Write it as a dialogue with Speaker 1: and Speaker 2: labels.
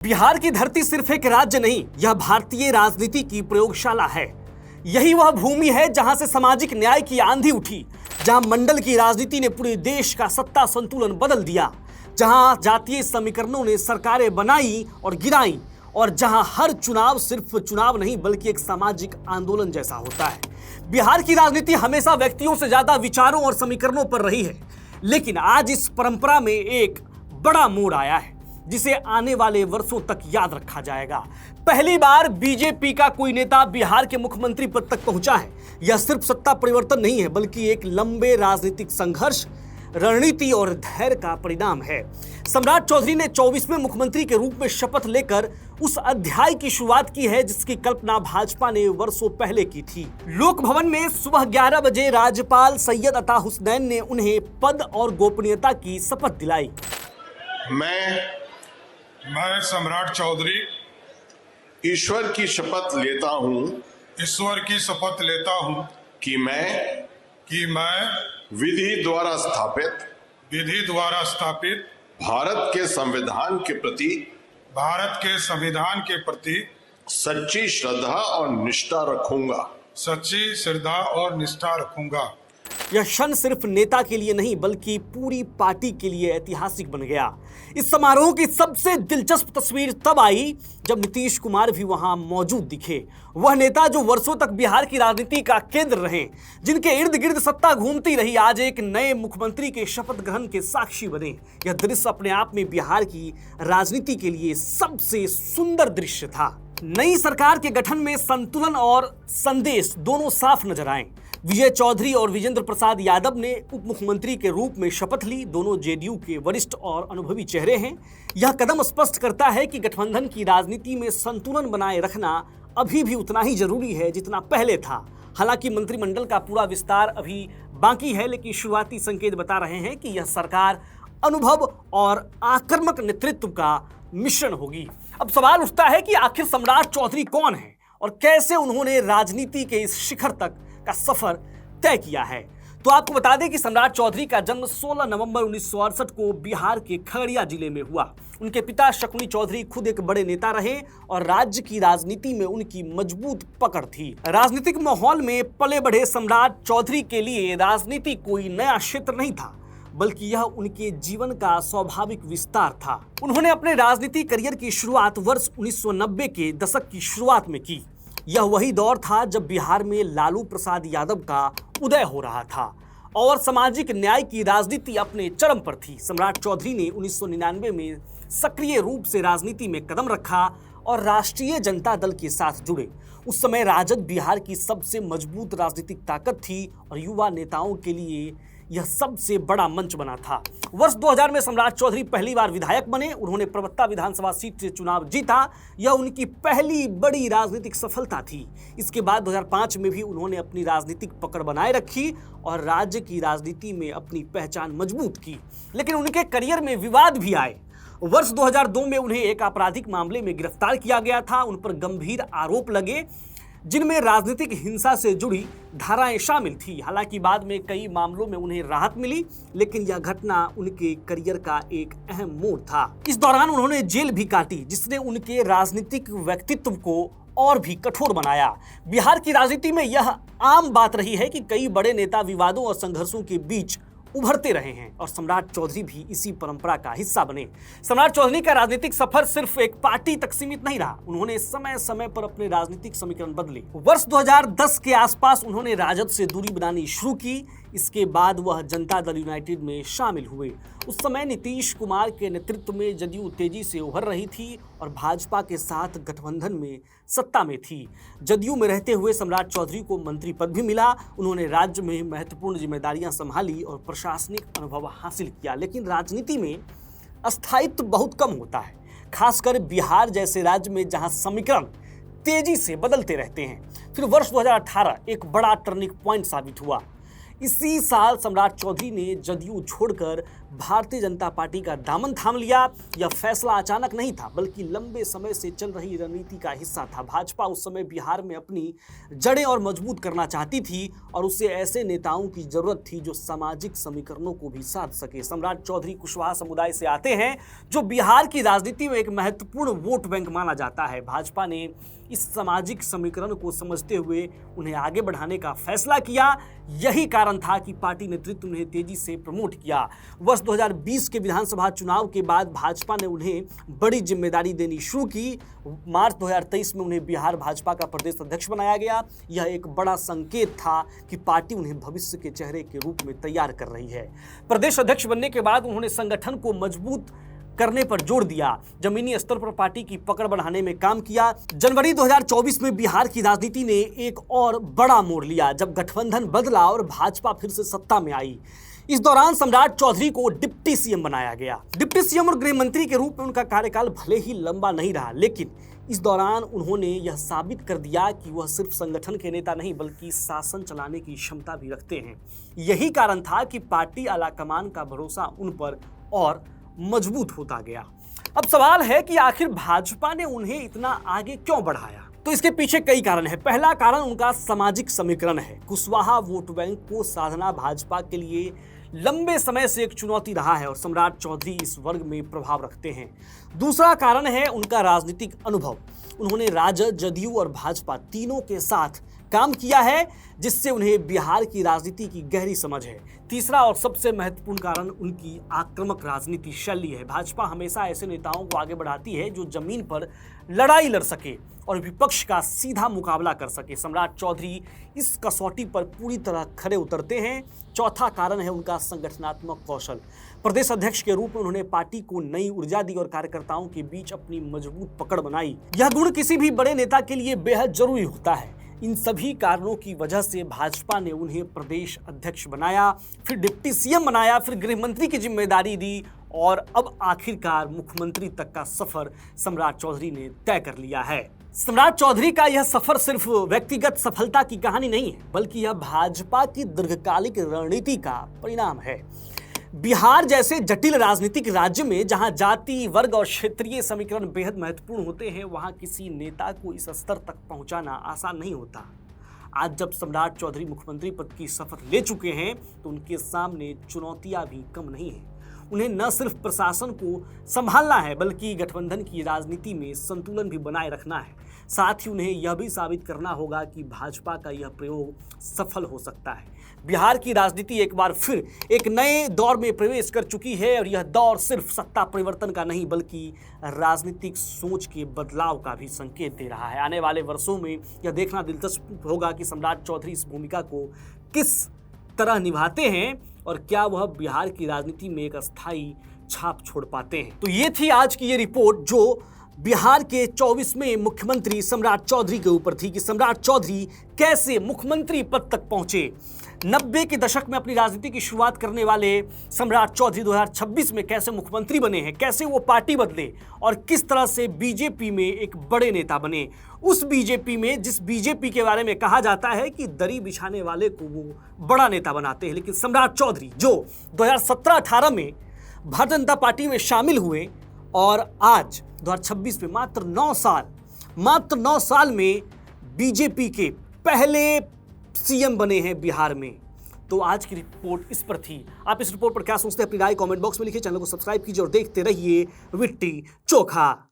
Speaker 1: बिहार की धरती सिर्फ एक राज्य नहीं, यह भारतीय राजनीति की प्रयोगशाला है। यही वह भूमि है जहां से सामाजिक न्याय की आंधी उठी, जहां मंडल की राजनीति ने पूरे देश का सत्ता संतुलन बदल दिया, जहां जातीय समीकरणों ने सरकारें बनाई और गिराई, और जहां हर चुनाव सिर्फ चुनाव नहीं बल्कि एक सामाजिक आंदोलन जैसा होता है। बिहार की राजनीति हमेशा व्यक्तियों से ज्यादा विचारों और समीकरणों पर रही है, लेकिन आज इस परंपरा में एक बड़ा मोड़ आया है जिसे आने वाले वर्षों तक याद रखा जाएगा। पहली बार बीजेपी का कोई नेता बिहार के मुख्यमंत्री पद तक पहुंचा है। यह सिर्फ सत्ता परिवर्तन नहीं है बल्कि एक लंबे राजनीतिक संघर्ष, रणनीति और धैर्य का परिणाम है। सम्राट चौधरी ने 24वें मुख्यमंत्री के रूप में शपथ लेकर उस अध्याय की शुरुआत की है जिसकी कल्पना भाजपा ने वर्षों पहले की थी। लोक भवन में सुबह 11 बजे राज्यपाल सैयद अता हुसैन ने उन्हें पद और गोपनीयता की शपथ दिलाई।
Speaker 2: मैं सम्राट चौधरी
Speaker 3: ईश्वर की शपथ लेता हूं कि मैं विधि द्वारा स्थापित भारत के संविधान के प्रति सच्ची श्रद्धा और निष्ठा रखूंगा।
Speaker 1: यह क्षण सिर्फ नेता के लिए नहीं बल्कि पूरी पार्टी के लिए ऐतिहासिक बन गया। इस समारोह की सबसे दिलचस्प तस्वीर तब आई जब नीतीश कुमार भी वहां मौजूद दिखे। वह नेता जो वर्षों तक बिहार की राजनीति का केंद्र रहे, जिनके इर्द गिर्द सत्ता घूमती रही, आज एक नए मुख्यमंत्री के शपथ ग्रहण के साक्षी बने। यह दृश्य अपने आप में बिहार की राजनीति के लिए सबसे सुंदर दृश्य था। नई सरकार के गठन में संतुलन और संदेश दोनों साफ नजर आए। विजय चौधरी और विजेंद्र प्रसाद यादव ने उप मुख्यमंत्री के रूप में शपथ ली। दोनों जेडीयू के वरिष्ठ और अनुभवी चेहरे हैं। यह कदम स्पष्ट करता है कि गठबंधन की राजनीति में संतुलन बनाए रखना अभी भी उतना ही जरूरी है जितना पहले था। हालांकि मंत्रिमंडल का पूरा विस्तार अभी बाकी है, लेकिन शुरुआती संकेत बता रहे हैं कि यह सरकार अनुभव और आक्रामक नेतृत्व का मिश्रण होगी। अब सवाल उठता है कि आखिर सम्राट चौधरी कौन है और कैसे उन्होंने राजनीति के इस शिखर तक का सफर तय किया है। तो आपको बता दें कि सम्राट चौधरी का जन्म 16 नवंबर 1968 को बिहार के खगड़िया जिले में हुआ। उनके पिता शकुनी चौधरी खुद एक बड़े नेता रहे और राज्य की राजनीति में उनकी मजबूत पकड़ थी। राजनीतिक माहौल में पले बढ़े सम्राट चौधरी के लिए राजनीति कोई नया क्षेत्र नहीं था बल्कि यह उनके जीवन का स्वाभाविक विस्तार था। उन्होंने अपने राजनीतिक करियर की शुरुआत वर्ष 1990 के दशक की शुरुआत में की। यह वही दौर था जब बिहार में लालू प्रसाद यादव का उदय हो रहा था और सामाजिक न्याय की राजनीति अपने चरम पर थी। सम्राट चौधरी ने 1999 में सक्रिय रूप से राजनीति में कदम रखा और राष्ट्रीय जनता दल के साथ जुड़े। उस समय राजद बिहार की सबसे मजबूत राजनीतिक ताकत थी और युवा नेताओं के लिए यह सबसे बड़ा मंच बना था। वर्ष 2000 में सम्राट चौधरी पहली बार विधायक बने। उन्होंने प्रवक्ता विधानसभा सीट से चुनाव जीता। यह उनकी पहली बड़ी राजनीतिक सफलता थी। इसके बाद 2005 में भी उन्होंने अपनी राजनीतिक पकड़ बनाए रखी और राज्य की राजनीति में अपनी पहचान मजबूत की। लेकिन उनके करियर में विवाद भी आए। वर्ष 2002 में उन्हें एक आपराधिक मामले में गिरफ्तार किया गया था। उन पर गंभीर आरोप लगे जिनमें राजनीतिक हिंसा से जुड़ी धाराएं शामिल थी। हालांकि बाद में कई मामलों में उन्हें राहत मिली, लेकिन यह घटना उनके करियर का एक अहम मोड़ था। इस दौरान उन्होंने जेल भी काटी, जिसने उनके राजनीतिक व्यक्तित्व को और भी कठोर बनाया। बिहार की राजनीति में यह आम बात रही है कि कई बड़े नेता विवादों और संघर्षों के बीच उभरते रहे हैं और सम्राट चौधरी भी इसी परंपरा का हिस्सा बने। सम्राट चौधरी का राजनीतिक सफर सिर्फ एक पार्टी तक सीमित नहीं रहा। उन्होंने समय समय पर अपने राजनीतिक समीकरण बदले। वर्ष 2010 के आसपास उन्होंने राजद से दूरी बनानी शुरू की। इसके बाद वह जनता दल यूनाइटेड में शामिल हुए। उस समय नीतीश कुमार के नेतृत्व में जदयू तेजी से उभर रही थी और भाजपा के साथ गठबंधन में सत्ता में थी। जदयू में रहते हुए सम्राट चौधरी को मंत्री पद भी मिला। उन्होंने राज्य में महत्वपूर्ण जिम्मेदारियां संभाली और प्रशासनिक अनुभव हासिल किया। लेकिन राजनीति में अस्थायित्व बहुत कम होता है, खासकर बिहार जैसे राज्य में जहां समीकरण तेजी से बदलते रहते हैं। फिर वर्ष 2018 एक बड़ा टर्निंग पॉइंट साबित हुआ। इसी साल सम्राट चौधरी ने जदयू छोड़कर भारतीय जनता पार्टी का दामन थाम लिया। यह फैसला अचानक नहीं था, बल्कि लंबे समय से चल रही रणनीति का हिस्सा था। भाजपा उस समय बिहार में अपनी जड़ें और मजबूत करना चाहती थी और उसे ऐसे नेताओं की जरूरत थी जो सामाजिक समीकरणों को भी साध सके। सम्राट चौधरी कुशवाहा समुदाय से आते हैं, जो बिहार की राजनीति में एक महत्वपूर्ण वोट बैंक माना जाता है। भाजपा ने इस सामाजिक समीकरण को समझते हुए उन्हें आगे बढ़ाने का फैसला किया। यही कारण था कि पार्टी नेतृत्व ने तेजी से प्रमोट किया। वर्ष 2020 के विधानसभा चुनाव के बाद भाजपा ने उन्हें बड़ी जिम्मेदारी देनी शुरू की। मार्च 2023 में उन्हें बिहार भाजपा का प्रदेश अध्यक्ष बनाया गया। यह एक बड़ा संकेत था कि पार्टी उन्हें भविष्य के चेहरे के रूप में तैयार कर रही है। प्रदेश अध्यक्ष बनने के बाद उन्होंने संगठन को मजबूत करने पर जोर दिया, जमीनी स्तर पर पार्टी की पकड़ बढ़ाने में काम किया। जनवरी 2024 में बिहार की राजनीति ने एक और बड़ा मोड़ लिया, जब गठबंधन बदला और भाजपा फिर से सत्ता में आई। इस दौरान सम्राट चौधरी को डिप्टी सीएम बनाया गया। डिप्टी सीएम और गृह मंत्री के रूप में उनका कार्यकाल भले ही लंबा नहीं रहा, लेकिन इस दौरान उन्होंने यह साबित कर दिया कि वह सिर्फ संगठन के नेता नहीं, बल्कि शासन चलाने की क्षमता भी रखते हैं। यही कारण था कि पार्टी आलाकमान का भरोसा उन पर और मजबूत होता गया। अब सवाल है कि आखिर भाजपा ने उन्हें इतना आगे क्यों बढ़ाया? तो इसके पीछे कई कारण हैं। पहला कारण उनका सामाजिक समीकरण है। कुशवाहा वोट बैंक को साधना भाजपा के लिए लंबे समय से एक चुनौती रहा है और सम्राट चौधरी इस वर्ग में प्रभाव रखते हैं। दूसरा कारण है उनका राजनीतिक अनुभव। उन्होंने राजद, जदयू और भाजपा तीनों के साथ काम किया है, जिससे उन्हें बिहार की राजनीति की गहरी समझ है। तीसरा और सबसे महत्वपूर्ण कारण उनकी आक्रामक राजनीति शैली है। भाजपा हमेशा ऐसे नेताओं को आगे बढ़ाती है जो जमीन पर लड़ाई लड़ सके और विपक्ष का सीधा मुकाबला कर सके। सम्राट चौधरी इस कसौटी पर पूरी तरह खरे उतरते हैं। चौथा कारण है उनका संगठनात्मक कौशल। प्रदेश अध्यक्ष के रूप में उन्होंने पार्टी को नई ऊर्जा दी और कार्यकर्ताओं के बीच अपनी मजबूत पकड़ बनाई। यह गुण किसी भी बड़े नेता के लिए बेहद जरूरी होता है। इन सभी कारणों की वजह से भाजपा ने उन्हें प्रदेश अध्यक्ष बनाया, फिर डिप्टी सीएम बनाया, फिर गृह मंत्री की जिम्मेदारी दी और अब आखिरकार मुख्यमंत्री तक का सफर सम्राट चौधरी ने तय कर लिया है। सम्राट चौधरी का यह सफर सिर्फ व्यक्तिगत सफलता की कहानी नहीं है, बल्कि यह भाजपा की दीर्घकालिक रणनीति का परिणाम है। बिहार जैसे जटिल राजनीतिक राज्य में जहां जाति, वर्ग और क्षेत्रीय समीकरण बेहद महत्वपूर्ण होते हैं, वहां किसी नेता को इस स्तर तक पहुंचाना आसान नहीं होता। आज जब सम्राट चौधरी मुख्यमंत्री पद की शपथ ले चुके हैं, तो उनके सामने चुनौतियां भी कम नहीं हैं। उन्हें न सिर्फ प्रशासन को संभालना है, बल्कि गठबंधन की राजनीति में संतुलन भी बनाए रखना है। साथ ही उन्हें यह भी साबित करना होगा कि भाजपा का यह प्रयोग सफल हो सकता है। बिहार की राजनीति एक बार फिर एक नए दौर में प्रवेश कर चुकी है और यह दौर सिर्फ सत्ता परिवर्तन का नहीं, बल्कि राजनीतिक सोच के बदलाव का भी संकेत दे रहा है। आने वाले वर्षों में यह देखना दिलचस्प होगा कि सम्राट चौधरी इस भूमिका को किस तरह निभाते हैं और क्या वह बिहार की राजनीति में एक अस्थायी छाप छोड़ पाते हैं। तो ये थी आज की ये रिपोर्ट जो बिहार के 24वें मुख्यमंत्री सम्राट चौधरी के ऊपर थी कि सम्राट चौधरी कैसे मुख्यमंत्री पद तक पहुंचे। 90 के दशक में अपनी राजनीति की शुरुआत करने वाले सम्राट चौधरी 2026 में कैसे मुख्यमंत्री बने हैं, कैसे वो पार्टी बदले और किस तरह से बीजेपी में एक बड़े नेता बने। उस बीजेपी में, जिस बीजेपी के बारे में कहा जाता है कि दरी बिछाने वाले को वो बड़ा नेता बनाते हैं, लेकिन सम्राट चौधरी जो 2017-18 में भारतीय जनता पार्टी में शामिल हुए और आज 2026 में मात्र 9 साल में बीजेपी के पहले सीएम बने हैं बिहार में। तो आज की रिपोर्ट इस पर थी। आप इस रिपोर्ट पर क्या सोचते हैं, अपनी राय कमेंट बॉक्स में लिखिए। चैनल को सब्सक्राइब कीजिए और देखते रहिए विट्टी चोखा।